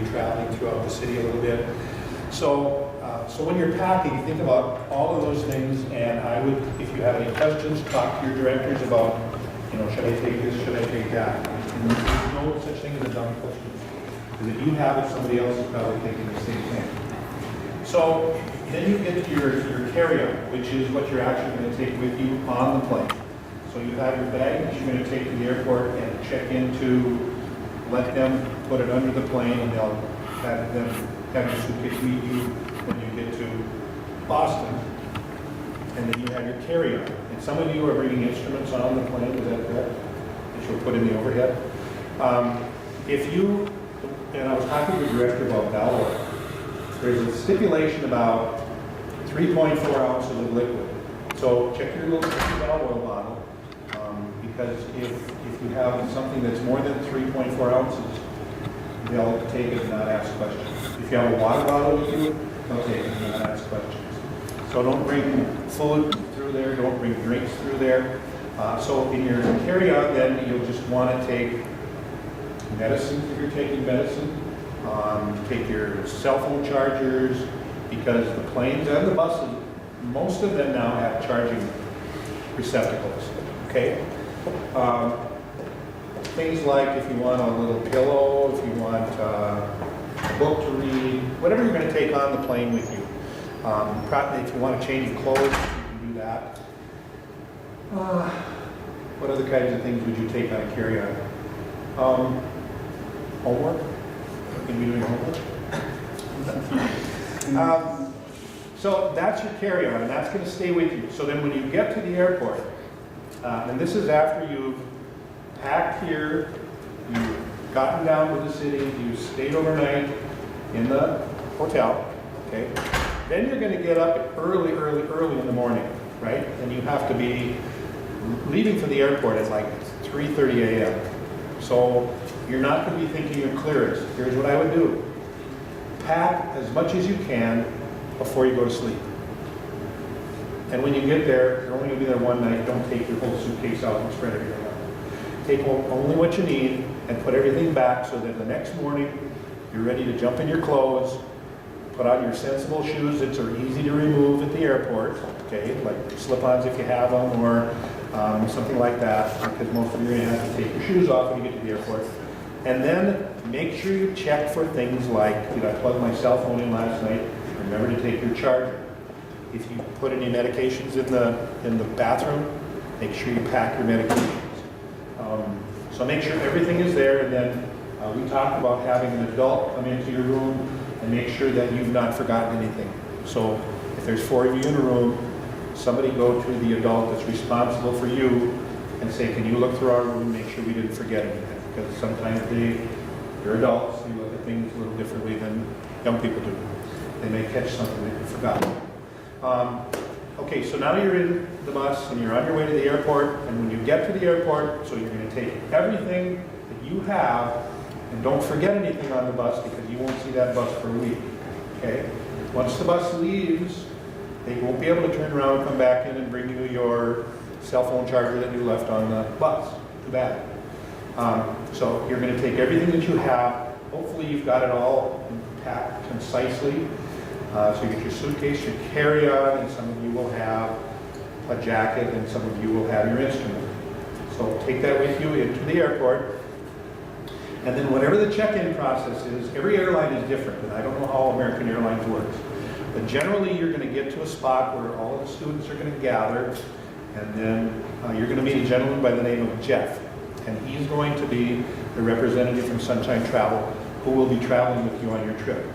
traveling throughout the city a little bit. So, so when you're packing, think about all of those things, and I would, if you have any questions, talk to your directors about, you know, should I take this, should I take that? And there's no such thing as a dumb question. Because if you have it, somebody else is probably thinking the same thing. So then you get to your carry-on, which is what you're actually going to take with you on the plane. So you have your baggage you're going to take to the airport and check into, let them put it under the plane, and they'll have your suitcase meet you when you get to Boston. And then you have your carry-on. And some of you are bringing instruments on the plane, is that correct? That you'll put in the overhead. If you, and I was talking to the director about Bellwood, there's a stipulation about 3.4 ounces of liquid. So check your little oil bottle, because if you have something that's more than 3.4 ounces, they'll take it and not ask questions. If you have a water bottle with you, they'll take it and not ask questions. So don't bring food through there, don't bring drinks through there. So in your carry-on then, you'll just want to take medicine if you're taking medicine. Take your cell phone chargers, because the planes and the buses, most of them now have charging receptacles, okay? Things like if you want a little pillow, if you want a book to read, whatever you're going to take on the plane with you. Probably if you want to change your clothes, you can do that. What other kinds of things would you take on a carry-on? Homework? Can you do your homework? So that's your carry-on, and that's going to stay with you. So then when you get to the airport, and this is after you've packed here, you've gotten down to the city, you stayed overnight in the hotel, okay? Then you're going to get up early in the morning, right? And you have to be leaving for the airport at like 3:30 a.m. So you're not going to be thinking of clearance. Here's what I would do. Pack as much as you can before you go to sleep. And when you get there, you're only going to be there one night. Don't take your whole suitcase out and spread everything out. Take only what you need and put everything back so that the next morning you're ready to jump in your clothes, put on your sensible shoes that are easy to remove at the airport, okay, like slip-ons if you have them, or something like that, because most of you are going to have to take your shoes off when you get to the airport. And then make sure you check for things like, did I plug my cell phone in last night? Remember to take your charger. If you put any medications in the bathroom, make sure you pack your medications. So make sure everything is there, and then we talked about having an adult come into your room and make sure that you've not forgotten anything. So if there's 4 of you in a room, somebody go to the adult that's responsible for you and say, can you look through our room and make sure we didn't forget anything? Because sometimes they're adults, they look at things a little differently than young people do. They may catch something that you forgot. Okay, so now you're in the bus and you're on your way to the airport, and when you get to the airport, so you're going to take everything that you have, and don't forget anything on the bus because you won't see that bus for a week, okay? Once the bus leaves, they won't be able to turn around and come back in and bring you your cell phone charger that you left on the bus. Too bad. So you're going to take everything that you have. Hopefully you've got it all packed concisely. So you get your suitcase, your carry-on, and some of you will have a jacket, and some of you will have your instrument. So take that with you into the airport. And then whatever the check-in process is, every airline is different, and I don't know how American Airlines works. But generally you're going to get to a spot where all of the students are going to gather, and then you're going to meet a gentleman by the name of Jeff. And he's going to be the representative from Sunshine Travel who will be traveling with you on your trip.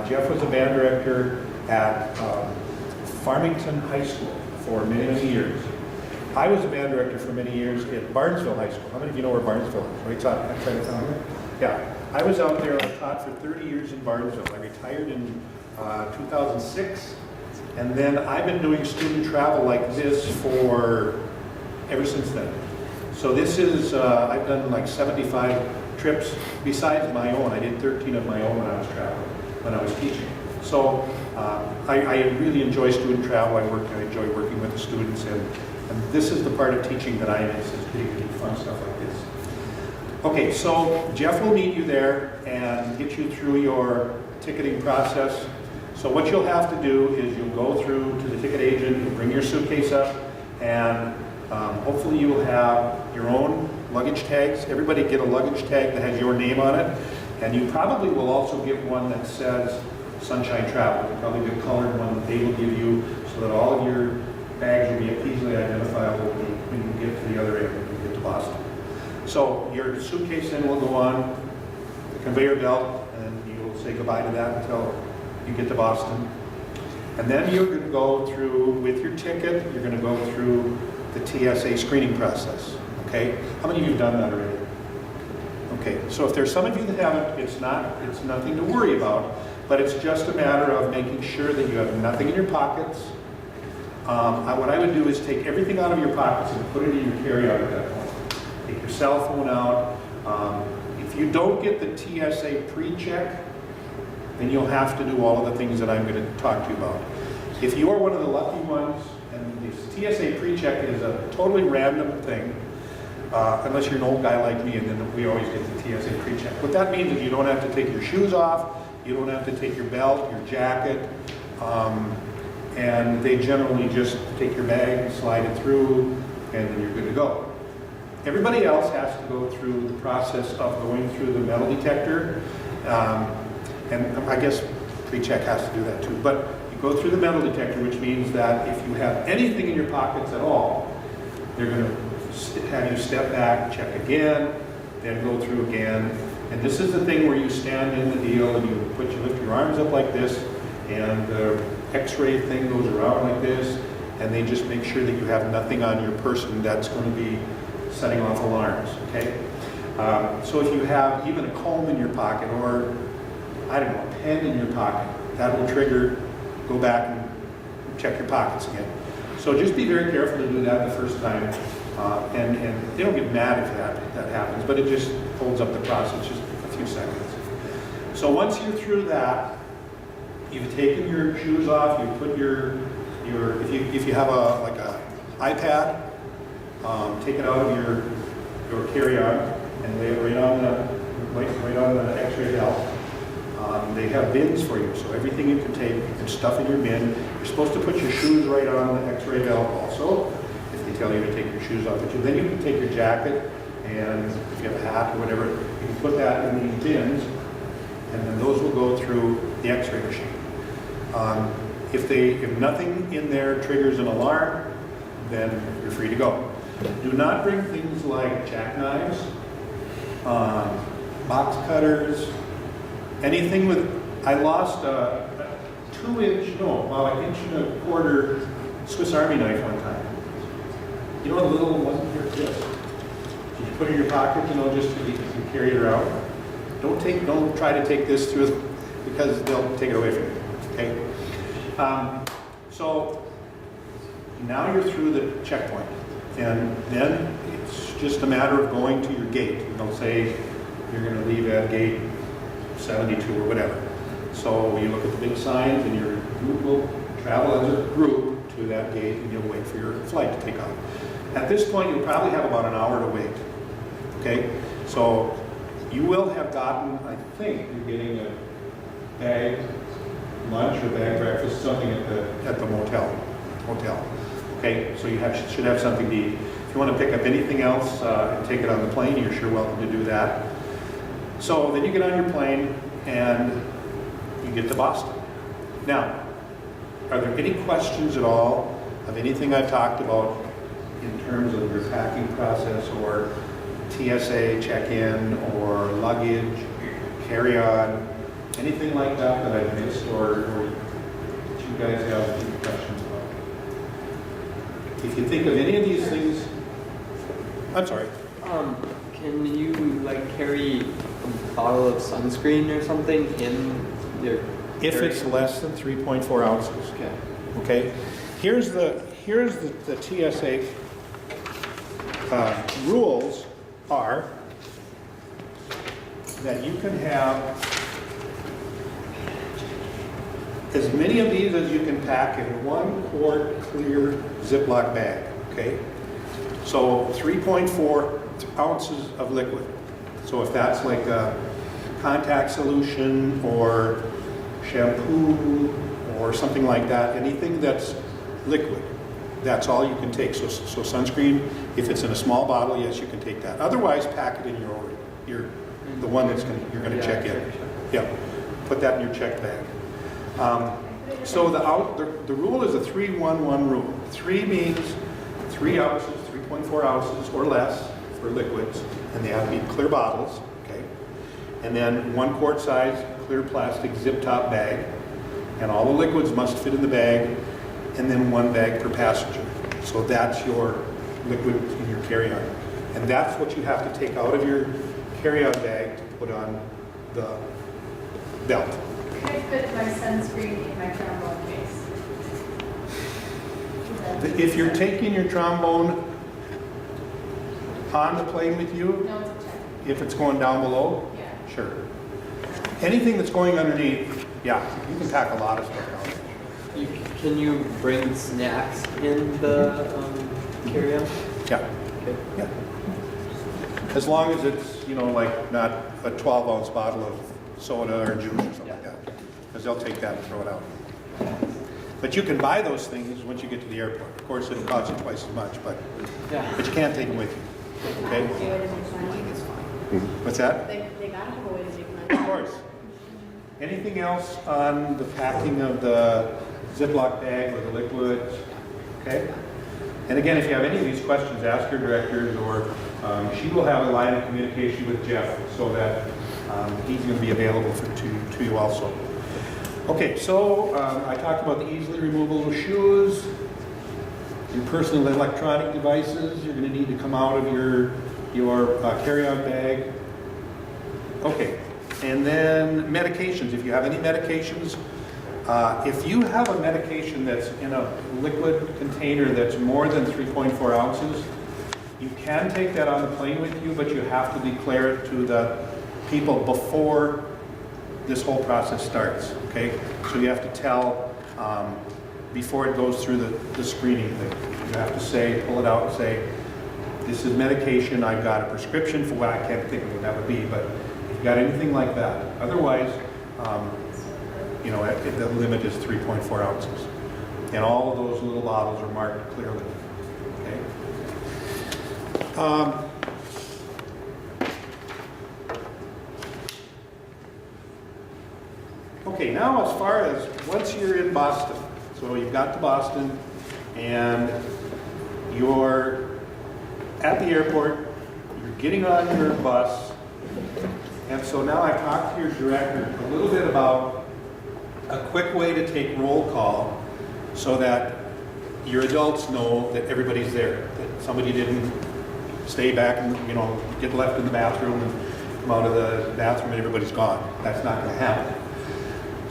Jeff was a band director at Farmington High School for many, many years. I was a band director for many years at Barnesville High School. How many of you know where Barnesville is? Right outside of town here? Yeah. I was out there, I taught for 30 years in Barnesville. I retired in 2006. And then I've been doing student travel like this for ever since then. So this is, I've done like 75 trips besides my own. I did 13 of my own when I was traveling, when I was teaching. So I really enjoy student travel. I enjoy working with the students, and this is the part of teaching that I miss, is getting to do fun stuff like this. Okay, so Jeff will meet you there and get you through your ticketing process. So what you'll have to do is you'll go through to the ticket agent, you'll bring your suitcase up, and hopefully you will have your own luggage tags. Everybody get a luggage tag that has your name on it, and you probably will also get one that says Sunshine Travel. You'll probably get a colored one that they will give you so that all of your bags will be easily identifiable when you get to the other end, when you get to Boston. So your suitcase then will go on the conveyor belt, and you will say goodbye to that until you get to Boston. And then you're going to go through, with your ticket, you're going to go through the TSA screening process. Okay? How many of you have done that already? Okay, so if there's some of you that haven't, it's nothing to worry about, but it's just a matter of making sure that you have nothing in your pockets. What I would do is take everything out of your pockets and put it in your carry-out at that point. Take your cell phone out. If you don't get the TSA pre-check, then you'll have to do all of the things that I'm going to talk to you about. If you are one of the lucky ones, and this TSA pre-check is a totally random thing, unless you're an old guy like me, and then we always get the TSA pre-check. What that means is you don't have to take your shoes off, you don't have to take your belt, your jacket, and they generally just take your bag, slide it through, and then you're good to go. Everybody else has to go through the process of going through the metal detector, and I guess pre-check has to do that too, but you go through the metal detector, which means that if you have anything in your pockets at all, they're going to have you step back, check again, then go through again. And this is the thing where you stand in the deal and you lift your arms up like this, and the x-ray thing goes around like this, and they just make sure that you have nothing on your person that's going to be setting off alarms, okay? So if you have even a comb in your pocket, or, I don't know, a pen in your pocket, that will trigger, go back and check your pockets again. So just be very careful to do that the first time, and they don't get mad if that happens, but it just holds up the process just a few seconds. So once you're through that, you've taken your shoes off, you put your if you have like a iPad, take it out of your carry-on and lay it right on the X-ray belt. They have bins for you, so everything you can take, you can stuff in your bin. You're supposed to put your shoes right on the X-ray belt also, if they tell you to take your shoes off. But then you can take your jacket, and if you have a hat or whatever, you can put that in these bins, and then those will go through the X-ray machine. If nothing in there triggers an alarm, then you're free to go. Do not bring things like jackknives, box cutters, anything with, I lost a 2-inch, about 1.25 inch Swiss Army knife one time. You know, a little one here, this. You put it in your pocket, just so you can carry it around. Don't try to take this through, because they'll take it away from you, okay? So now you're through the checkpoint, and then it's just a matter of going to your gate. Say you're going to leave at gate 72 or whatever. So you look at the big signs, and your group will travel as a group to that gate, and you'll wait for your flight to take off. At this point, you'll probably have about an hour to wait. Okay? So you will have gotten, I think, you're getting a bag lunch or bag breakfast, something at the motel. Okay? So you should have something to eat. If you want to pick up anything else and take it on the plane, you're sure welcome to do that. So then you get on your plane and you get to Boston. Now, are there any questions at all of anything I've talked about in terms of your packing process, or TSA check-in, or luggage, carry-on, anything like that I've missed, or that you guys have any questions about? If you think of any of these things, I'm sorry. Can you carry a bottle of sunscreen or something in your? If it's less than 3.4 ounces. Okay. Here's the TSA rules are that you can have as many of these as you can pack in 1 quart clear Ziploc bag. Okay. So 3.4 ounces of liquid. So if that's like a contact solution or shampoo or something like that, anything that's liquid, that's all you can take. So sunscreen, if it's in a small bottle, yes, you can take that. Otherwise, pack it in the one that's you're going to check in. Yeah, put that in your check bag. So the rule is a 3-1-1 rule. 3 means 3 ounces, 3.4 ounces or less for liquids, and they have to be clear bottles, okay? And then 1 quart size clear plastic zip top bag, and all the liquids must fit in the bag, and then 1 bag per passenger. So that's your liquid in your carry-on. And that's what you have to take out of your carry-on bag to put on the belt. Can I fit my sunscreen in my trombone case? If you're taking your trombone on the plane with you, No, it's a check. if it's going down below, Yeah. sure. Anything that's going underneath, yeah, you can pack a lot of stuff down. Can you bring snacks in the carry-on? Yeah, Okay. yeah. As long as it's, like not a 12-ounce bottle of soda or juice or something like that. Because they'll take that and throw it out. But you can buy those things once you get to the airport. Of course, it'll cost you twice as much, but Yeah. you can't take them with you. Okay? What's that? They gotta have a way to make Of money. course. Anything else on the packing of the Ziploc bag or the liquids? Okay? And again, if you have any of these questions, ask your directors, or she will have a line of communication with Jeff so that he's going to be available to you also. Okay, so I talked about the easily removable shoes, your personal electronic devices. You're going to need to come out of your carry-on bag. Okay, and then medications. If you have any medications, if you have a medication that's in a liquid container that's more than 3.4 ounces, you can take that on the plane with you, but you have to declare it to the people before this whole process starts, okay? So you have to tell before it goes through the screening thing. You have to say, pull it out and say, this is medication, I've got a prescription for what, I can't think of what that would be, but if you've got anything like that. Otherwise, the limit is 3.4 ounces. And all of those little bottles are marked clearly, okay? Okay, now as far as once you're in Boston, so you've got to Boston and you're at the airport, you're getting on your bus, and so now I talked to your director a little bit about a quick way to take roll call so that your adults know that everybody's there, that somebody didn't stay back and get left in the bathroom and come out of the bathroom and everybody's gone. That's not going to happen.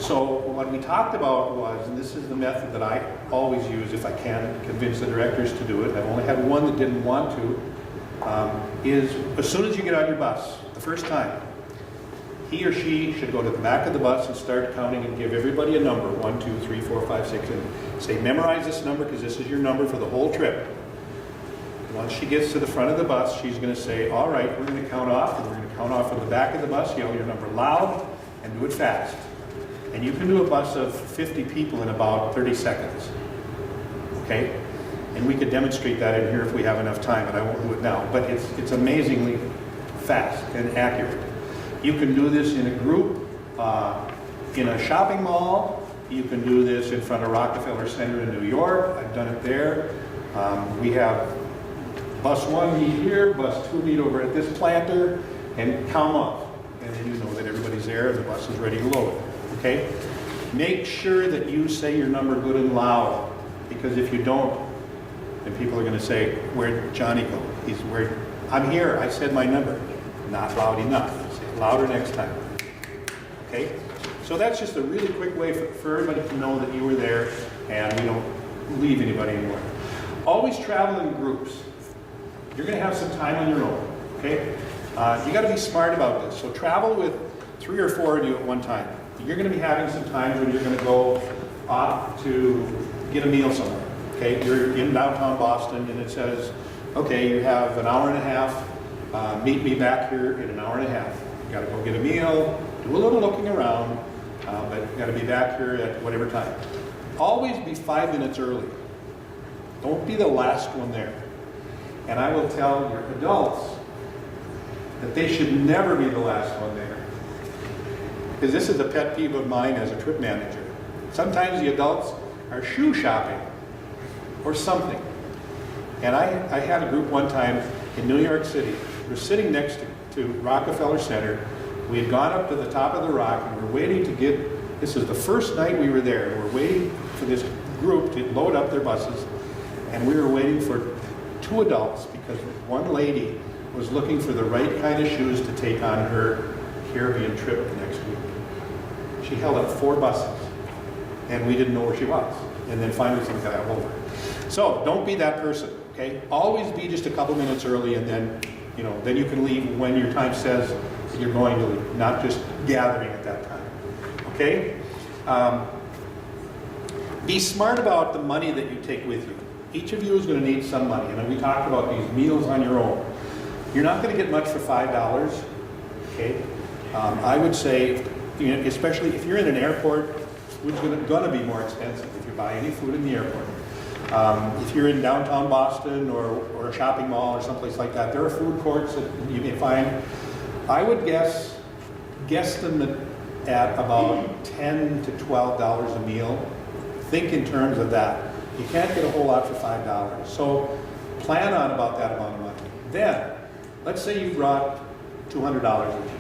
So what we talked about was, and this is the method that I always use if I can convince the directors to do it, I've only had one that didn't want to, is as soon as you get on your bus, the first time, he or she should go to the back of the bus and start counting and give everybody a number, 1, 2, 3, 4, 5, 6, and say, memorize this number because this is your number for the whole trip. Once she gets to the front of the bus, she's going to say, all right, we're going to count off, and we're going to count off from the back of the bus, yell your number loud, and do it fast. And you can do a bus of 50 people in about 30 seconds, okay? And we could demonstrate that in here if we have enough time, but I won't do it now. But it's amazingly fast and accurate. You can do this in a group, in a shopping mall. You can do this in front of Rockefeller Center in New York. I've done it there. We have bus 1 meet here, bus 2 meet over at this planter, and count off. And then you know that everybody's there and the bus is ready to load. Okay? Make sure that you say your number good and loud, because if you don't, then people are going to say, where'd Johnny go? I'm here, I said my number. Not loud enough. Say it louder next time. Okay? So that's just a really quick way for everybody to know that you were there and we don't leave anybody anywhere. Always travel in groups. You're going to have some time on your own. Okay? You got to be smart about this. So travel with 3 or 4 of you at one time. You're going to be having some times when you're going to go off to get a meal somewhere. Okay, you're in downtown Boston and it says, okay, you have an hour and a half Meet me back here in an hour and a half. You gotta go get a meal, do a little looking around, but you gotta be back here at whatever time. Always be 5 minutes early. Don't be the last one there. And I will tell your adults that they should never be the last one there. Because this is a pet peeve of mine as a trip manager. Sometimes the adults are shoe shopping or something. And I had a group one time in New York City. We're sitting next to Rockefeller Center. We had gone up to the top of the rock and we're waiting to get, this is the first night we were there, and we're waiting for this group to load up their buses. And we were waiting for 2 adults because one lady was looking for the right kind of shoes to take on her Caribbean trip the next week. She held up 4 buses and we didn't know where she was. And then finally somebody got hold of her. So don't be that person, okay? Always be just a couple minutes early, and then, then you can leave when your time says that you're going to leave, not just gathering at that time, okay? Be smart about the money that you take with you. Each of you is going to need some money. And we talked about these meals on your own. You're not going to get much for $5, okay? I would say, especially if you're in an airport, food's going to be more expensive if you buy any food in the airport. If you're in downtown Boston or a shopping mall or someplace like that, there are food courts that you may find. I would guess them at about $10 to $12 a meal. Think in terms of that. You can't get a whole lot for $5. So plan on about that amount of money. Then, let's say you brought $200 with you.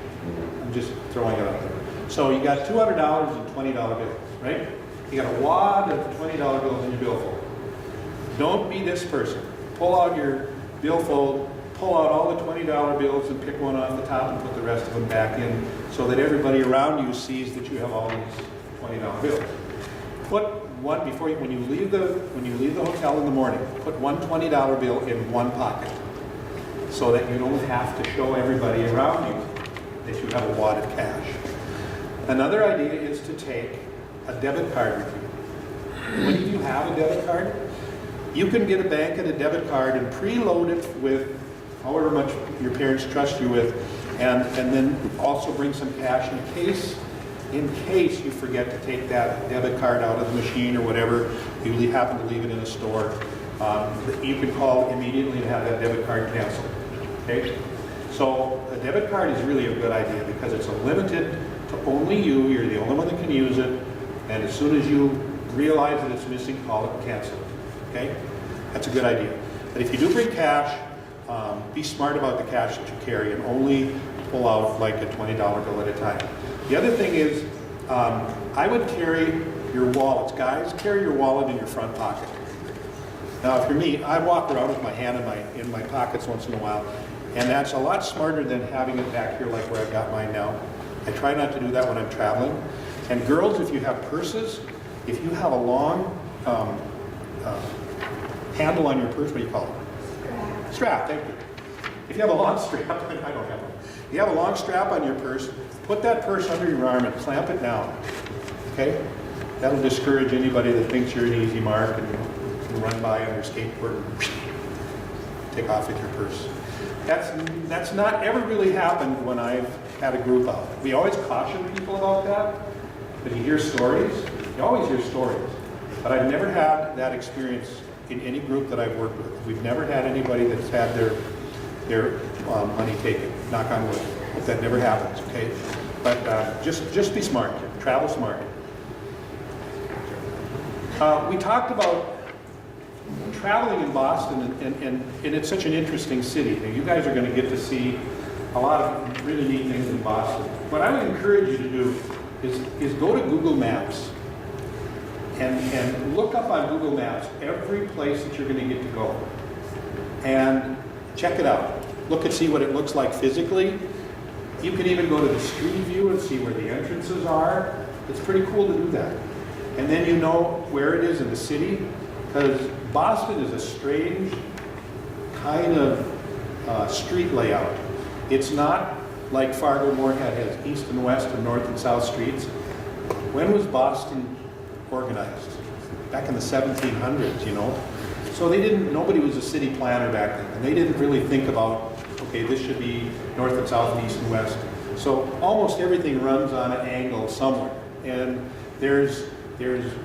I'm just throwing it out there. So you got $200 and $20 bills, right? You got a wad of $20 bills in your billfold. Don't be this person. Pull out your billfold, pull out all the $20 bills and pick one off the top and put the rest of them back in so that everybody around you sees that you have all these $20 bills. Put one when you leave the hotel in the morning, put one $20 bill in one pocket so that you don't have to show everybody around you that you have a wad of cash. Another idea is to take a debit card with you. When you have a debit card, you can get a bank and a debit card and preload it with however much your parents trust you with, and then also bring some cash in case you forget to take that debit card out of the machine or whatever, you happen to leave it in a store. You can call immediately and have that debit card canceled. Okay? So a debit card is really a good idea because it's limited to only you. You're the only one that can use it. And as soon as you realize that it's missing, call it and cancel it. Okay? That's a good idea. But if you do bring cash, be smart about the cash that you carry and only pull out like a $20 bill at a time. The other thing is, I would carry your wallets. Guys, carry your wallet in your front pocket. Now, if you're me, I walk around with my hand in my pockets once in a while, and that's a lot smarter than having it back here like where I've got mine now. I try not to do that when I'm traveling. And girls, if you have purses, if you have a long handle on your purse, what do you call it? Strap, thank you. If you have a long strap, I don't have one. You have a long strap on your purse, put that purse under your arm and clamp it down, okay? That'll discourage anybody that thinks you're an easy mark and can run by on their skateboard and take off with your purse. That's not ever really happened when I've had a group out. We always caution people about that, but you hear stories. You always hear stories. But I've never had that experience in any group that I've worked with. We've never had anybody that's had their money taken. Knock on wood. Hope that never happens, okay? But just be smart. Travel smart. We talked about traveling in Boston, and it's such an interesting city. Now, you guys are going to get to see a lot of really neat things in Boston. What I would encourage you to do is go to Google Maps and look up on Google Maps every place that you're going to get to go. And check it out. Look and see what it looks like physically. You can even go to the street view and see where the entrances are. It's pretty cool to do that. And then you know where it is in the city, because Boston is a strange kind of street layout. It's not like Fargo Moorhead has east and west and north and south streets. When was Boston organized? Back in the 1700s, you know? So nobody was a city planner back then, and they didn't really think about, Okay, this should be north and south and east and west. So almost everything runs on an angle somewhere. And there's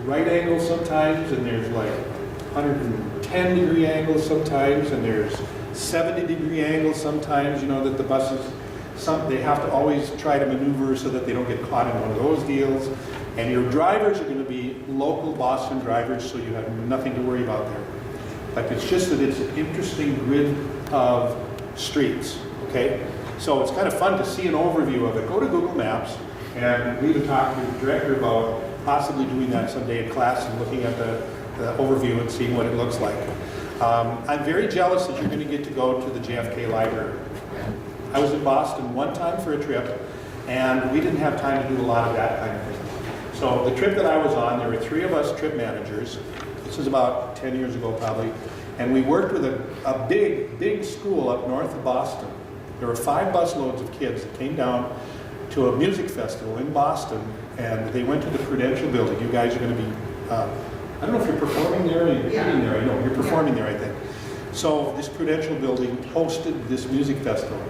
right angles sometimes, and there's like 110 degree angles sometimes, and there's 70 degree angles sometimes, you know, that the buses, they have to always try to maneuver so that they don't get caught in one of those deals. And your drivers are going to be local Boston drivers, so you have nothing to worry about there. But it's just that it's an interesting grid of streets, okay? So it's kind of fun to see an overview of it. Go to Google Maps, and we even talked to the director about possibly doing that someday in class and looking at the overview and seeing what it looks like. I'm very jealous that you're going to get to go to the JFK Library. I was in Boston one time for a trip, and we didn't have time to do a lot of that kind of thing. So the trip that I was on, there were 3 of us trip managers. This was about 10 years ago probably. And we worked with a big school up north of Boston. There were 5 busloads of kids that came down to a music festival in Boston, and they went to the Prudential Building. You guys are going to be, I don't know if you're performing there or you're eating there. I know, you're performing there, I think. So this Prudential Building hosted this music festival.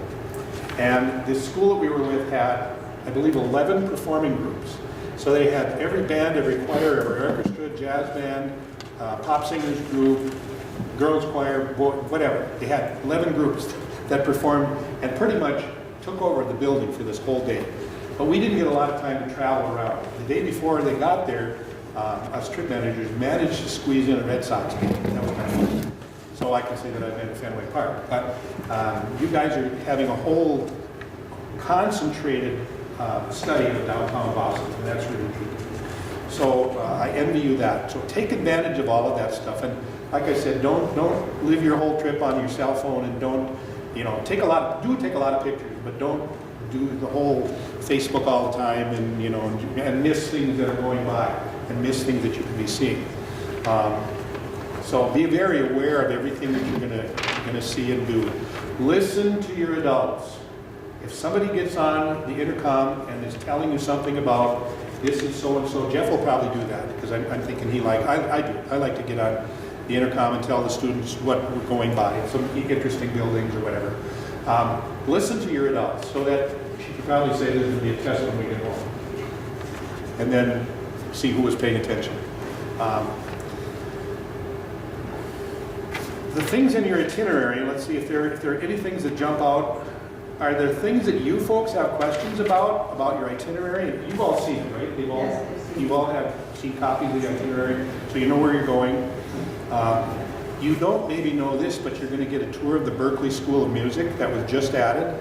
And this school that we were with had, I believe, 11 performing groups. So they had every band, every choir, every orchestra, jazz band, pop singers group, girls choir, whatever. They had 11 groups that performed and pretty much took over the building for this whole day. But we didn't get a lot of time to travel around. The day before they got there, us trip managers managed to squeeze in a Red Sox game. That was kind of fun. So I can say that I've been to Fenway Park. But you guys are having a whole concentrated study of downtown Boston, and that's really good. So I envy you that. So take advantage of all of that stuff. And like I said, don't live your whole trip on your cell phone, and don't, you know, take a lot of pictures, but don't do the whole Facebook all the time, and you know, and miss things that are going by, and miss things that you could be seeing. So be very aware of everything that you're gonna see and do. Listen to your adults. If somebody gets on the intercom and is telling you something about this is so and so, Jeff will probably do that, because I'm thinking I do. I like to get on the intercom and tell the students what we're going by, some interesting buildings or whatever. Listen to your adults, so that she could probably say there's going to be a test when we get home. And then see who was paying attention. The things in your itinerary, let's see if there are any things that jump out. Are there things that you folks have questions about your itinerary? You've all seen it, right? You all have seen copies of the itinerary, so you know where you're going. You don't maybe know this, but you're going to get a tour of the Berklee School of Music that was just added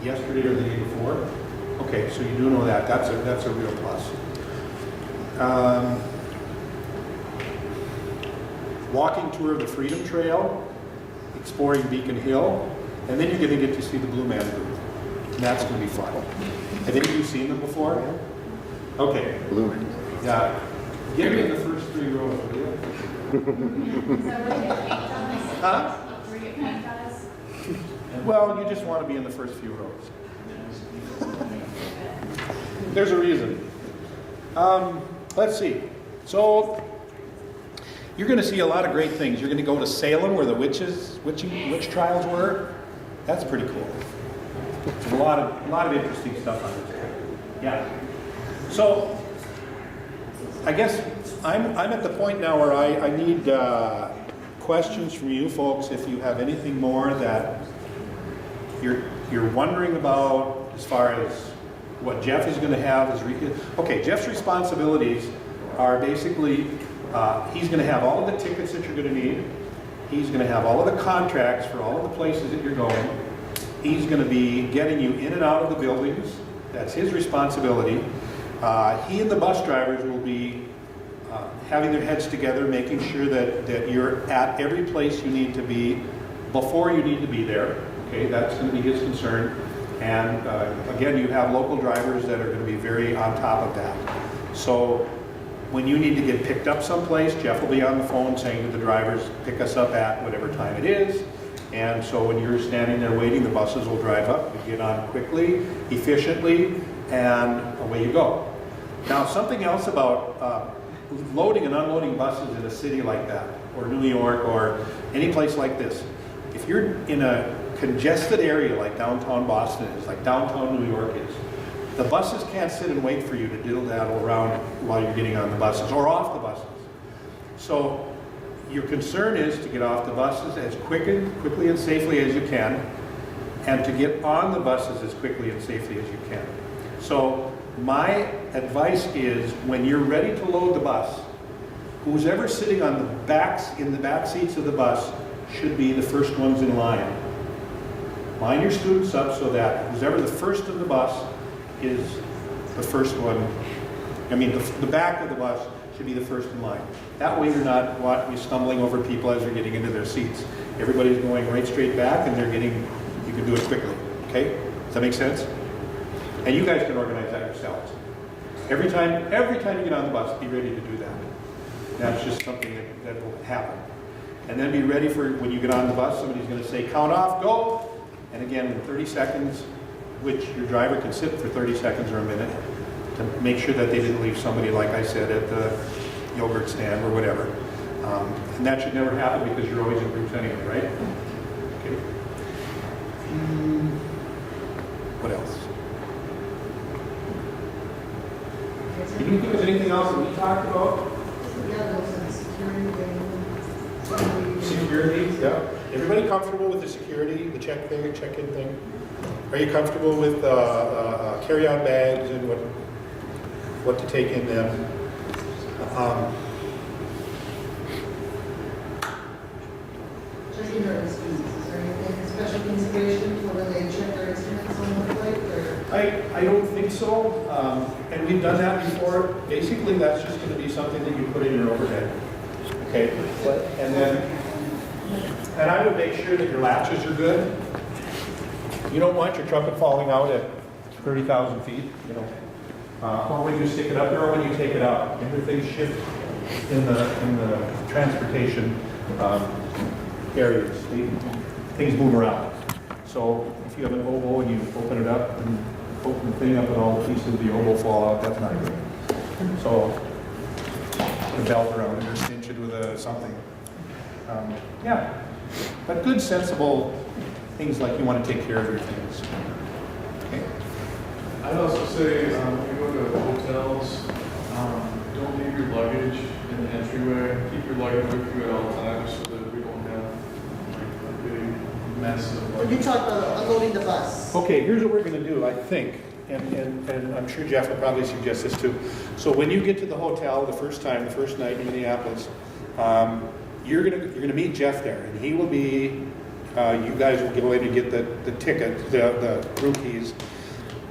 yesterday or the day before. Okay, so you do know that. That's a real plus. Walking tour of the Freedom Trail, exploring Beacon Hill, and then you're going to get to see the Blue Man Group. And that's going to be fun. Have any of you seen them before? Okay. Blue Man. Yeah. Get me in the first 3 rows, will you? So we're gonna paint on us? Huh? We're gonna paint on us? Well, you just want to be in the first few rows. There's a reason. Let's see. So you're going to see a lot of great things. You're going to go to Salem, where the witch trials were. That's pretty cool. There's a lot of interesting stuff on this. Yeah. So I guess I'm at the point now where I need questions from you folks. If you have anything more that you're wondering about, as far as what Jeff is going to have okay, Jeff's responsibilities are basically he's going to have all of the tickets that you're going to need. He's going to have all of the contracts for all of the places that you're going. He's going to be getting you in and out of the buildings. That's his responsibility. He and the bus drivers will be having their heads together, making sure that you're at every place you need to be before you need to be there. Okay, that's going to be his concern. And again, you have local drivers that are going to be very on top of that. So when you need to get picked up someplace, Jeff will be on the phone saying to the drivers, pick us up at whatever time it is. And so when you're standing there waiting, the buses will drive up. You get on quickly, efficiently, and away you go. Now, something else about loading and unloading buses in a city like that, or New York, or any place like this. If you're in a congested area like downtown Boston is, like downtown New York is, the buses can't sit and wait for you to diddle-daddle around while you're getting on the buses or off the buses. So your concern is to get off the buses as quickly and safely as you can, and to get on the buses as quickly and safely as you can. So my advice is, when you're ready to load the bus, who's ever sitting on in the back seats of the bus should be the first ones in line. Line your students up so that who's ever the first of the bus is the first one. I mean, the back of the bus should be the first in line. That way you're not stumbling over people as they're getting into their seats. Everybody's going right straight back, and you can do it quickly, okay? Does that make sense? And you guys can organize that yourselves. Every time you get on the bus, be ready to do that. That's just something that will happen. And then be ready for when you get on the bus, somebody's going to say, count off, go. And again, in 30 seconds, which your driver can sit for 30 seconds or a minute, to make sure that they didn't leave somebody, like I said, at the yogurt stand or whatever. And that should never happen because you're always in groups anyway, right? Okay. What else? You didn't think there was anything else that we talked about? Yeah, there was a security thing. Security, yeah. Everybody comfortable with the security, the check-in thing? Are you comfortable with carry-on bags and what to take in them? Checking their instruments, is there anything special consideration for when they check their instruments on the flight, or? I don't think so, and we've done that before. Basically, that's just going to be something that you put in your overhead, okay? And I would make sure that your latches are good. You don't want your trumpet falling out at 30,000 feet, you know. Or when you stick it up there, or when you take it out. Everything shifts in the transportation areas. Things move around. So if you have an oboe and you open it up and open the thing up and all the pieces of the oboe fall out, that's not good. So put a belt around it or cinch it with something. Yeah, but good, sensible things like you want to take care of your things. Okay. I'd also say, when you go to hotels, don't leave your luggage in the entryway. Keep your luggage with you at all times so that we don't have like a big mess of When you luggage. talk about unloading the bus. Okay, here's what we're going to do, I think, and I'm sure Jeff will probably suggest this too. So when you get to the hotel the first night in Minneapolis, you're gonna meet Jeff there, and he will be. You guys will go in and get the ticket, the room keys,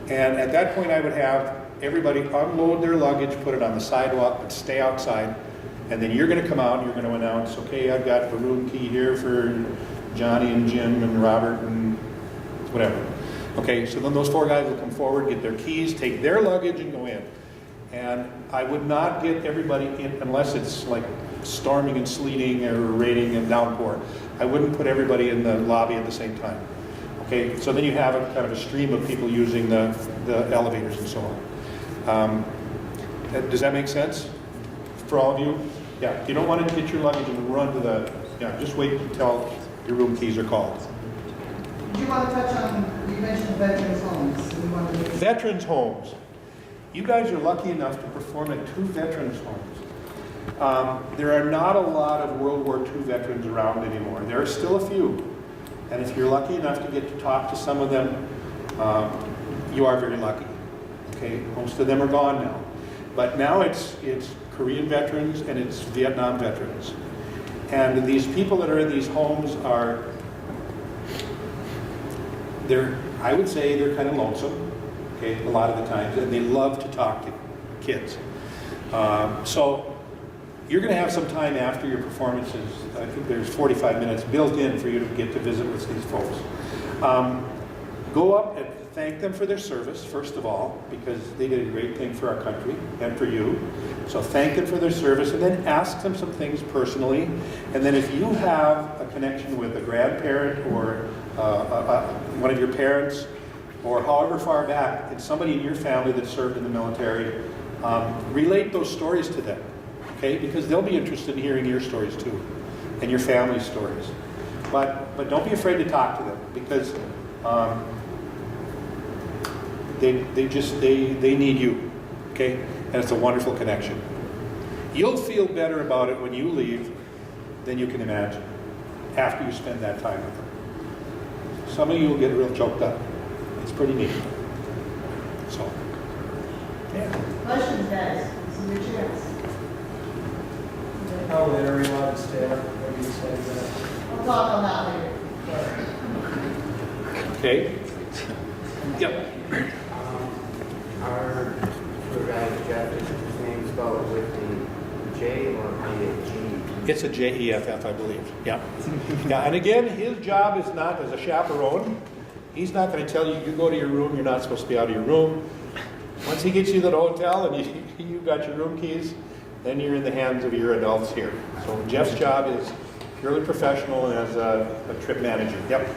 and at that point I would have everybody unload their luggage, put it on the sidewalk, but stay outside, and then you're going to come out and you're going to announce, okay, I've got the room key here for Johnny and Jim and Robert and whatever. Okay, so then those four guys will come forward, get their keys, take their luggage, and go in. And I would not get everybody in unless it's like storming and sleeting or raining and downpour. I wouldn't put everybody in the lobby at the same time. Okay, so then you have a kind of a stream of people using the elevators and so on. Does that make sense for all of you? Yeah, you don't want to get your luggage and run to just wait until your room keys are called. Did you want to touch on, you mentioned veterans' homes. So we wanted to- Veterans homes. You guys are lucky enough to perform at 2 veterans homes. There are not a lot of World War II veterans around anymore. There are still a few. And if you're lucky enough to get to talk to some of them, you are very lucky. Okay, most of them are gone now. But now it's Korean veterans and it's Vietnam veterans. And these people that are in these homes I would say they're kind of lonesome, okay, a lot of the times, and they love to talk to kids. So you're going to have some time after your performances. I think there's 45 minutes built in for you to get to visit with these folks. Go up and thank them for their service, first of all, because they did a great thing for our country and for you. So thank them for their service, and then ask them some things personally. And then if you have a connection with a grandparent or one of your parents, or however far back, it's somebody in your family that served in the military, relate those stories to them, okay? Because they'll be interested in hearing your stories too, and your family's stories. But don't be afraid to talk to them, because they need you, okay? And it's a wonderful connection. You'll feel better about it when you leave than you can imagine after you spend that time with them. Some of you will get real choked up. It's pretty neat. So, yeah. Questions, guys? This is your chance. How late are we allowed to stay up? What do you say to that? We'll talk on that later. Okay? Yep. Our tour guide, Jeff, is his name spelled with the J or G? It's a JEFF, I believe. Yeah. Yeah. And again, his job is not as a chaperone. He's not going to tell you, you go to your room, you're not supposed to be out of your room. Once he gets you to the hotel and you got your room keys, then you're in the hands of your adults here. So Jeff's job is purely professional and as a trip manager. Yep.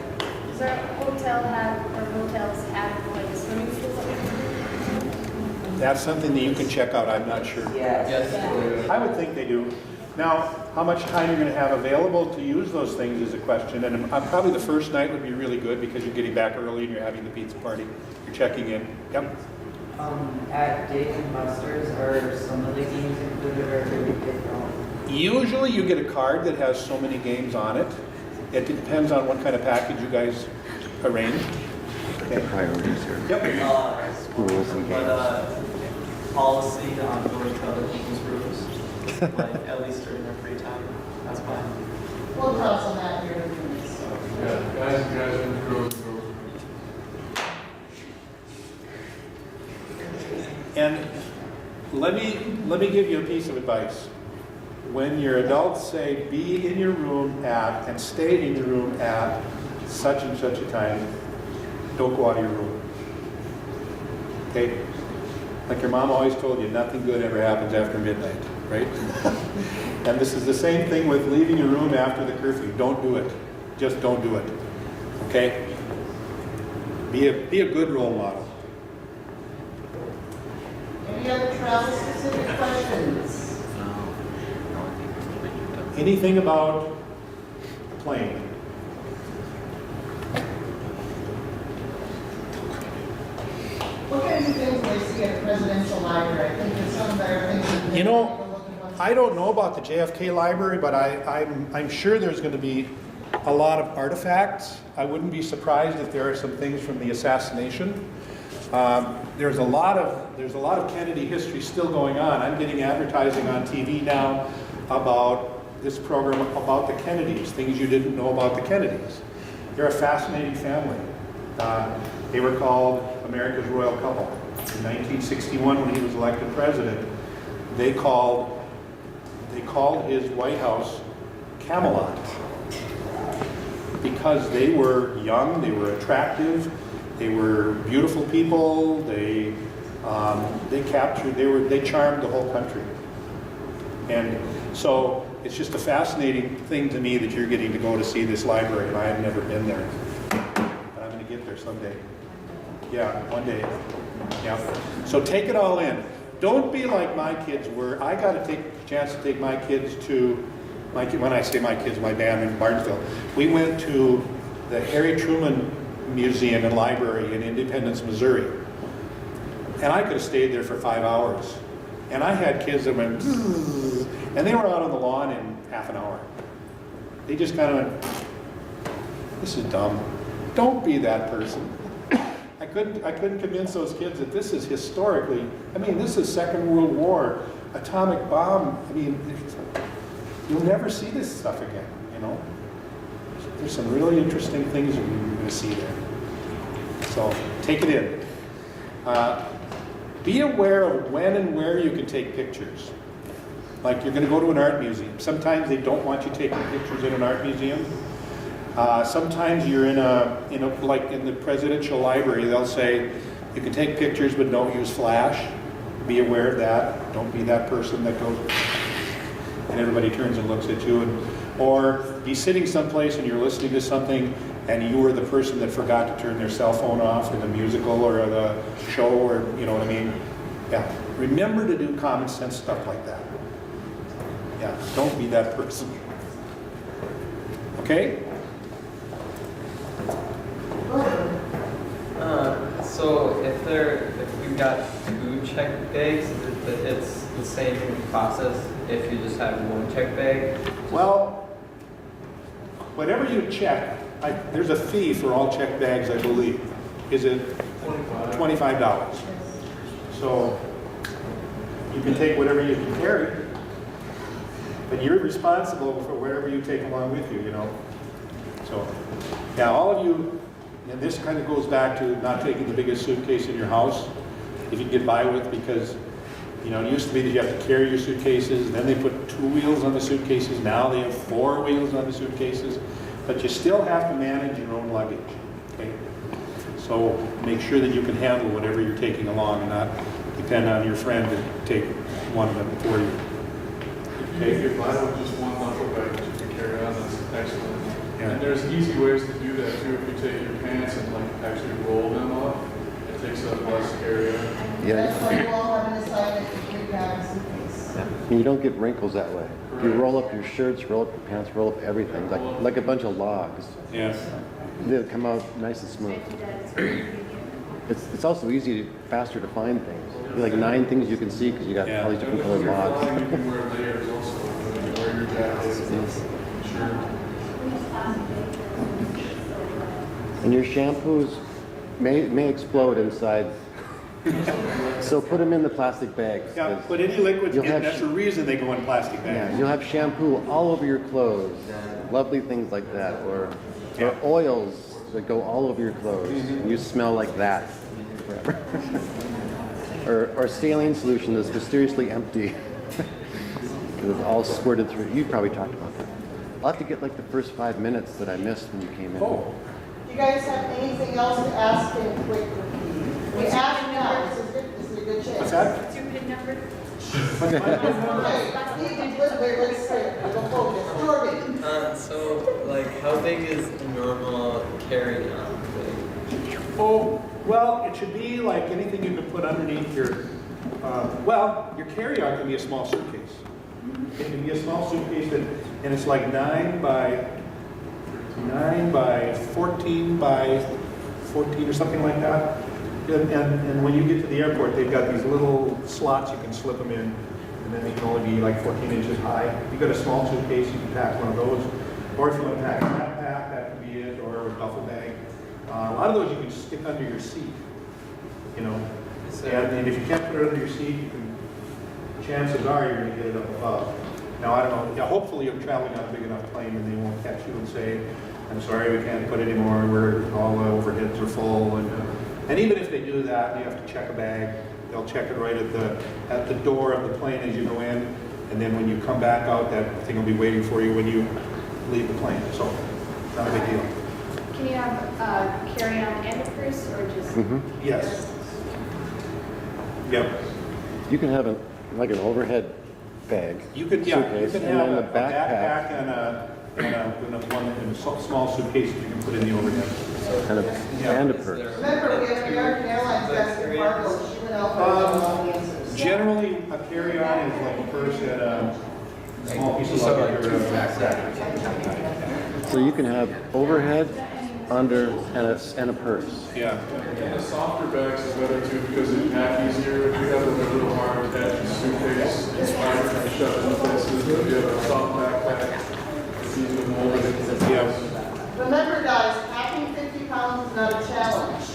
Is there a hotel have, or hotels have like swimming pools that we can do? That's something that you can check out. I'm not sure. Yes. I would think they do. Now, how much time you're going to have available to use those things is a question. And probably the first night would be really good because you're getting back early and you're having the pizza party. You're checking in. Yep. At Dave and Buster's, are some of the games included or do we get them? Usually you get a card that has so many games on it. It depends on what kind of package you guys arrange. Okay. Priorities here. Yep. Schools and games. Policy on going to other people's rooms, like at least during their free time. That's fine. We'll cross on that here in a few minutes. Yeah, guys and girls and girls. And let me give you a piece of advice. When your adults say be in your room at and stay in your room at such and such a time, don't go out of your room. Okay? Like your mom always told you, nothing good ever happens after midnight, right? And this is the same thing with leaving your room after the curfew. Don't do it. Just don't do it. Okay? Be a good role model. Any other travel specific questions? Anything about the plane? What kinds of things do they see at the presidential library? I think there's some that are things. that You know, they take a look at once- I don't know about the JFK library, but I'm sure there's going to be a lot of artifacts. I wouldn't be surprised if there are some things from the assassination. There's a lot of Kennedy history still going on. I'm getting advertising on TV now about this program about the Kennedys, things you didn't know about the Kennedys. They're a fascinating family. They were called America's Royal Couple. In 1961, when he was elected president, they called his White House Camelot because they were young, they were attractive, they were beautiful people. They charmed the whole country. And so it's just a fascinating thing to me that you're getting to go to see this library, and I have never been there. But I'm going to get there someday. Yeah, one day. Yeah. So take it all in. Don't be like my kids were. I got to take a chance to take my kids to, when I say my kids, my band in Barnesville. We went to the Harry Truman Museum and Library in Independence, Missouri. And I could have stayed there for 5 hours. And I had kids that went, and they were out on the lawn in half an hour. They just kind of went, this is dumb. Don't be that person. I couldn't convince those kids that this is historically, this is Second World War, atomic bomb. You'll never see this stuff again, you know? There's some really interesting things you're going to see there. So take it in. Be aware of when and where you can take pictures. Like you're going to go to an art museum. Sometimes they don't want you taking pictures in an art museum. Sometimes you're like in the presidential library, they'll say you can take pictures but don't use flash. Be aware of that. Don't be that person that goes and everybody turns and looks at you. Or be sitting someplace and you're listening to something and you were the person that forgot to turn their cell phone off in the musical or the show, or you know what I mean? Yeah. Remember to do common sense stuff like that. Yeah, don't be that person. Okay? So if we've got 2 check bags, it's the same process if you just have 1 check bag? Well, whatever you check, there's a fee for all check bags, I believe. Is it $25? So you can take whatever you can carry, but you're responsible for whatever you take along with you, you know. So, yeah, all of you, and this kind of goes back to not taking the biggest suitcase in your house, if you can get by with, because, you know, it used to be that you have to carry your suitcases, then they put 2 wheels on the suitcases, now they have 4 wheels on the suitcases, but you still have to manage your own luggage, okay? So make sure that you can handle whatever you're taking along and not depend on your friend to take one of them for you. If you buy with just 1 duffel bag that you can carry on, that's excellent. Yeah. And there's easy ways to do that too. If you take your pants and like actually roll them up, it takes up less area. That's why Yeah, you all have an assignment to carry out a suitcase. and you don't get wrinkles that way. You roll up your shirts, roll up your pants, roll up everything, like a bunch of logs. Yeah. They'll come out nice and smooth. It's also faster to find things. You have like 9 things you can see because you got all these different colored If you're logs. flying, you can wear layers also. You can wear your jacket, shirt. And your shampoos may explode inside. So put them in the plastic bags. Yeah, 'cause but any liquids, you'll have that's the reason they go in plastic Yeah, bags. you'll have shampoo all over your clothes, lovely things like that, or Yeah. oils that go all over your clothes. You smell like that forever. or saline solution that's mysteriously empty. 'Cause it's all squirted through. You probably talked about that. I'll have to get like the first 5 minutes that I missed when you came in. Oh, Do you guys have anything else to ask him quickly? We ask now, this is a good chance. what's that? What's your PIN number? Okay, Steve, let's say, we'll focus. Jordan, So, like, how big is a normal carry-on thing? Oh, well, it should be like anything you can put underneath your, your carry-on can be a small suitcase. It can be a small suitcase and it's like 9 by 14 by 14 or something like that. And when you get to the airport, they've got these little slots you can slip them in, and then they can only be like 14 inches high. If you've got a small suitcase, you can pack one of those. Or if you want to pack a backpack, that can be it, or a duffel bag. A lot of those you can stick under your seat, you know. And if you can't put it under your seat, chances are you're going to get it up above. Now, I don't know, yeah, hopefully you're traveling on a big enough plane and they won't catch you and say, I'm sorry, we can't put any more, all the overheads are full. And even if they do that, you have to check a bag. They'll check it right at the door of the plane as you go in. And then when you come back out, that thing will be waiting for you when you leave the plane. So, not a big deal. Can you have carry-on and a purse, or just? Yes. Yep. You can have like an overhead bag. You could, you suitcase, can and have then a the backpack and a small suitcase that you can put in the overhead. and a purse. remember, we have American Airlines, that's the cargo, she went out for all the answers. Generally, a carry-on is like a purse and a small piece of luggage or a backpack. So you can have overhead, under, and a purse. Yeah. And the softer bags is better too because they pack easier. If you have a little hard attached suitcase, it's harder to shove in places. If you have a soft backpack, it's easier to mold it into the Yeah. Remember, guys, packing 50 pounds is not a challenge.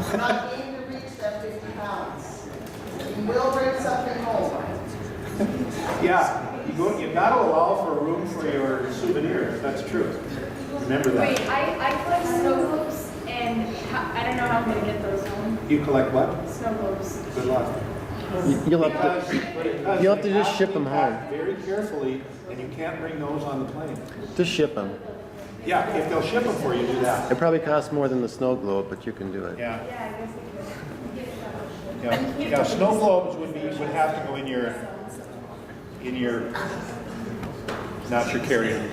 We're not aiming to reach that 50 pounds. You will bring something home. Yeah, you got to allow for room for your souvenirs. That's true. Remember that. Wait, I collect snow globes, and I don't know how I'm gonna get those home. You collect what? Snow globes. Good luck. You'll have to just ship them home. Very carefully, and you can't bring those on the plane. Just ship them. Yeah, if they'll ship them for you, do that. It probably costs more than the snow globe, but you can do it. Yeah. Yeah, I guess I could. Yeah, snow globes would have to go in your, not your carry-on.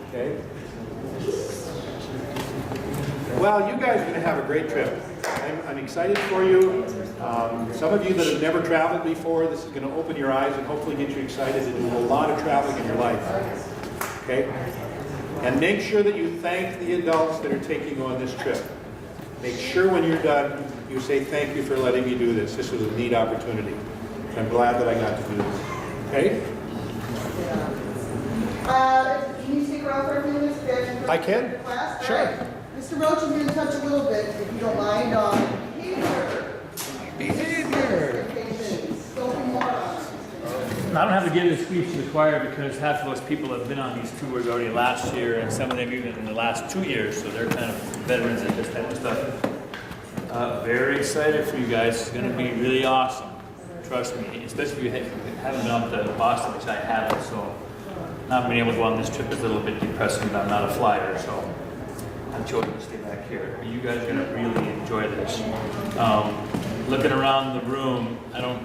Okay. Well, you guys are going to have a great trip. I'm excited for you. Some of you that have never traveled before, this is going to open your eyes and hopefully get you excited to do a lot of traveling in your life. Okay? And make sure that you thank the adults that are taking you on this trip. Make sure when you're done, you say, thank you for letting me do this. This was a neat opportunity. I'm glad that I got to do this. Okay? Can you stick around for a few minutes? I can. Class? Sure. All right. Mr. Roach, I'm going to touch a little bit, if you don't mind, on behavior. Expectations. Don't be more on it. I don't have to give this speech to the choir because half of those people have been on these tours already last year and some of them even in the last 2 years, so they're kind of veterans at this type of stuff. Very excited for you guys. It's going to be really awesome. Trust me, especially if you haven't been up to Boston, which I haven't, so not being able to go on this trip is a little bit depressing, but I'm not a flyer, so I'm choosing to stay back here. You guys are going to really enjoy this. Looking around the room, I don't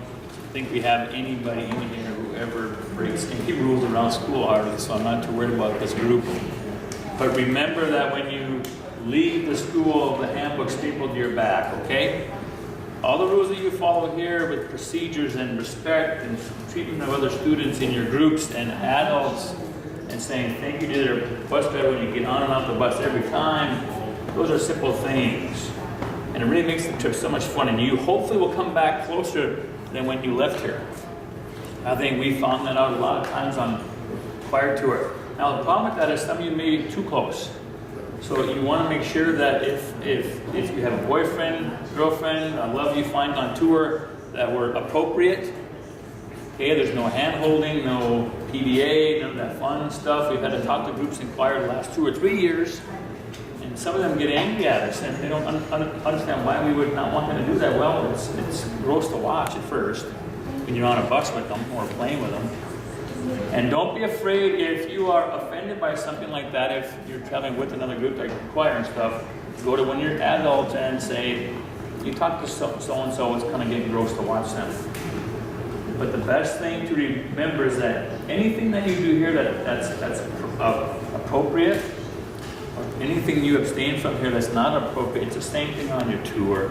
think we have anybody in here who ever breaks any rules around school hardly, so I'm not too worried about this group. But remember that when you leave the school, the handbook stapled to your back, okay? All the rules that you follow here with procedures and respect and treatment of other students in your groups and adults and saying thank you to their bus driver when you get on and off the bus every time, those are simple things. And it really makes the trip so much fun, and you hopefully will come back closer than when you left here. I think we found that out a lot of times on choir tour. Now the problem with that is some of you may be too close. So you want to make sure that if you have a boyfriend, girlfriend, a love you find on tour, that we're appropriate. Okay, there's no hand holding, no PBA, none of that fun stuff. We've had to talk to groups in choir the last 2 or 3 years. And some of them get angry at us and they don't understand why we would not want them to do that. Well, it's gross to watch at first when you're on a bus with them or playing with them. And don't be afraid if you are offended by something like that, if you're traveling with another group like choir and stuff, go to one of your adults and say, you talk to so-and-so, it's kind of getting gross to watch them. But the best thing to remember is that anything that you do here that's appropriate, or anything you abstain from here that's not appropriate, it's the same thing on your tour.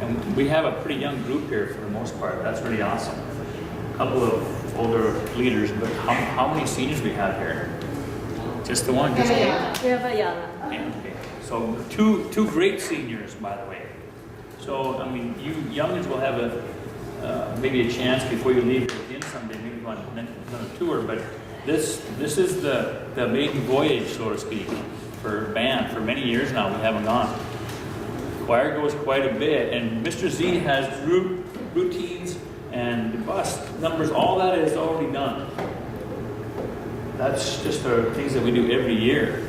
And we have a pretty young group here for the most part. That's really awesome. A couple of older leaders, but how many seniors we have here? Just the one? Just eight? We have a young. Okay. So two great seniors, by the way. So, I mean, you youngins will have maybe a chance before you leave again someday, maybe on another tour, but this is the maiden voyage, so to speak, for band. For many years now, we haven't gone. Choir goes quite a bit, and Mr. Z has routines and the bus numbers, all that is already done. That's just the things that we do every year.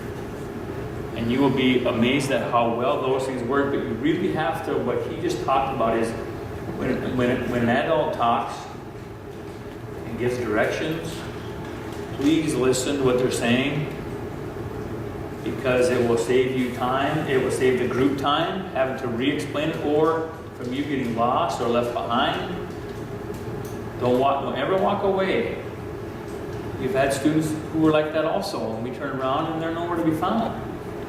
And you will be amazed at how well those things work, but you really have to, what he just talked about is, when an adult talks and gives directions, please listen to what they're saying, because it will save you time, it will save the group time, having to re-explain it, or from you getting lost or left behind. Don't ever walk away. We've had students who were like that also, and we turn around and they're nowhere to be found.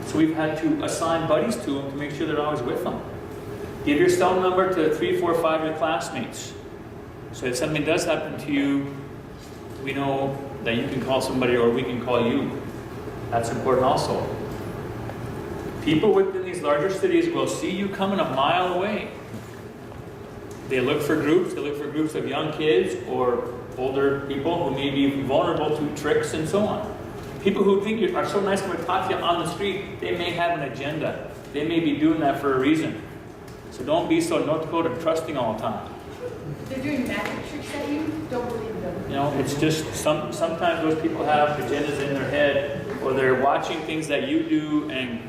So we've had to assign buddies to them to make sure they're always with them. Give your cell number to 3, 4, 5 of your classmates. So if something does happen to you, we know that you can call somebody or we can call you. That's important also. People within these larger cities will see you coming a mile away. They look for groups of young kids or older people who may be vulnerable to tricks and so on. People who think you are so nice to talk to you on the street, they may have an agenda. They may be doing that for a reason. So don't be so North Dakota trusting all the time. They're doing magic tricks at you, don't believe them. You know, it's just sometimes those people have agendas in their head, or they're watching things that you do and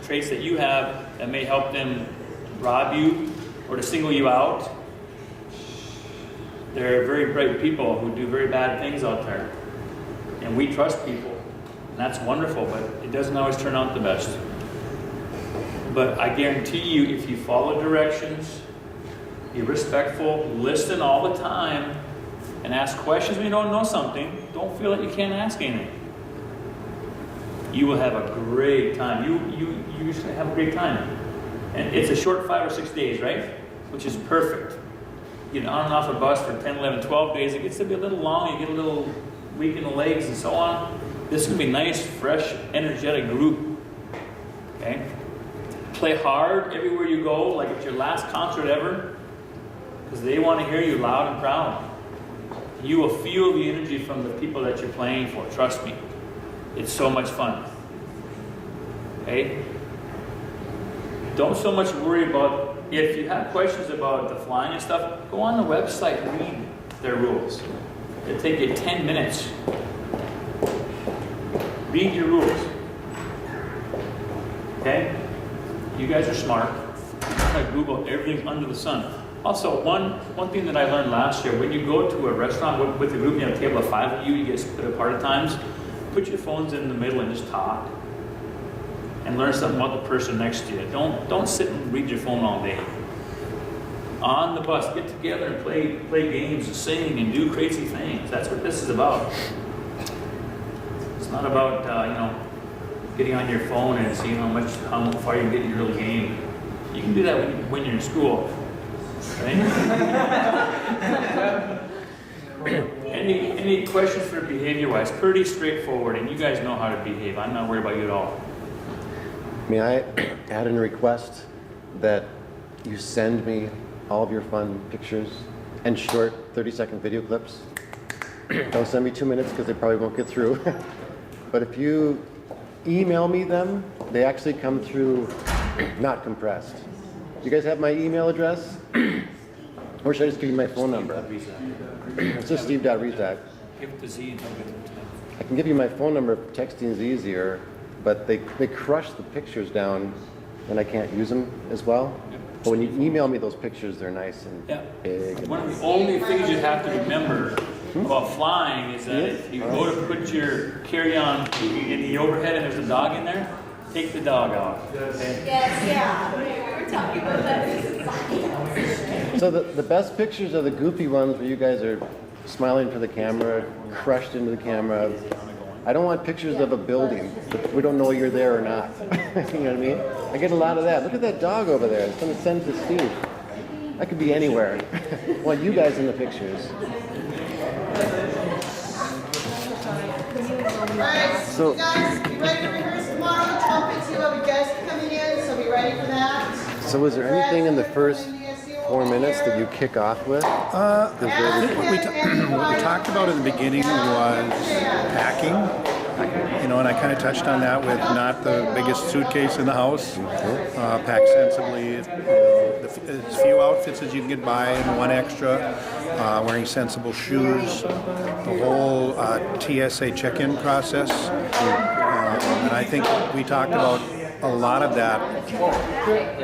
traits that you have that may help them rob you or to single you out. There are very bright people who do very bad things out there. And we trust people. And that's wonderful, but it doesn't always turn out the best. But I guarantee you, if you follow directions, be respectful, listen all the time, and ask questions when you don't know something, don't feel that you can't ask anything. You will have a great time. You usually have a great time. And it's a short 5 or 6 days, right? Which is perfect. You get on and off a bus for 10, 11, 12 days. It gets to be a little long. You get a little weak in the legs and so on. This is going to be a nice, fresh, energetic group. Okay? play hard everywhere you go, like it's your last concert ever, because they want to hear you loud and proud. You will feel the energy from the people that you're playing for, trust me. It's so much fun. Okay? Don't so much worry about, if you have questions about the flying and stuff, go on the website and read their rules. It'll take you 10 minutes. Read your rules. Okay? You guys are smart. I Google everything under the sun. Also, one thing that I learned last year, when you go to a restaurant with a group, you have a table of 5 of you, you get split apart at times, put your phones in the middle and just talk. And learn something about the person next to you. Don't sit and read your phone all day. On the bus, get together and play games and sing and do crazy things. That's what this is about. It's not about getting on your phone and seeing how far you can get in your little game. You can do that when you're in school. Right? Any questions for behavior-wise? Pretty straightforward, and you guys know how to behave. I'm not worried about you at all. May I add in a request that you send me all of your fun pictures and short 30-second video clips? Don't send me 2 minutes because they probably won't get through. But if you email me them, they actually come through not compressed. You guys have my email address? Or should I just give you my phone number? It's just steve.rezak. Give it to Z and don't get it. I can give you my phone number if texting is easier, but they crush the pictures down and I can't use them as well. But when you email me those pictures, they're nice and big. One of the only things you have to remember about flying is that if you go to put your carry-on in the overhead and there's a dog in there, take the dog out. Okay? Yes, yeah, we're talking about that. So the best pictures are the goofy ones where you guys are smiling for the camera, crushed into the camera. I don't want pictures of a building, but we don't know you're there or not. You know what I mean? I get a lot of that. Look at that dog over there. It's going to send to Steve. I could be anywhere. I want you guys in the pictures. Alright, So- you guys, be ready to rehearse tomorrow. The trumpets, you have guests coming in, so be ready for that. So was there anything in the first 4 minutes that you kick off with? I think what we talked about in the beginning was packing, and I kind of touched on that with not the biggest suitcase in the house, pack sensibly, as few outfits as you can get by and one extra, wearing sensible shoes, the whole TSA check-in process, and I think we talked about a lot of that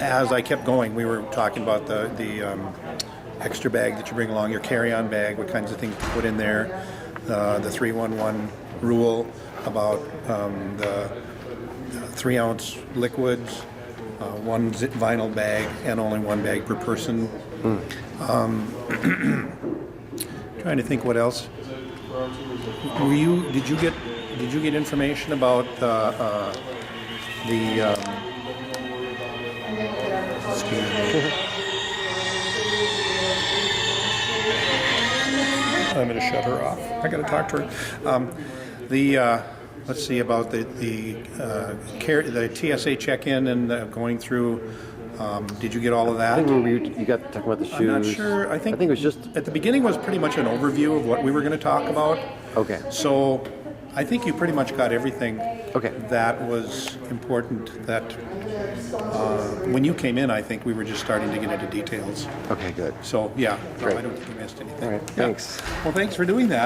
as I kept going. We were talking about the extra bag that you bring along, your carry-on bag, what kinds of things to put in there, the 3-1-1 rule about the 3-ounce liquids, one zip vinyl bag, and only one bag per person. Trying to think what else. Did you get information about excuse me. I'm going to shut her off. I got to talk to her. Let's see about the TSA check-in and going through. Did you get all of that? I think you got talking about the shoes. I'm not sure. I think it was just at the beginning was pretty much an overview of what we were going to talk about. okay. So I think you pretty much got everything Okay. that was important. That when you came in, I think we were just starting to get into details. Okay, good. So yeah, no, Great. I don't think you missed anything. All right. Yeah. Thanks. Well, thanks for doing that.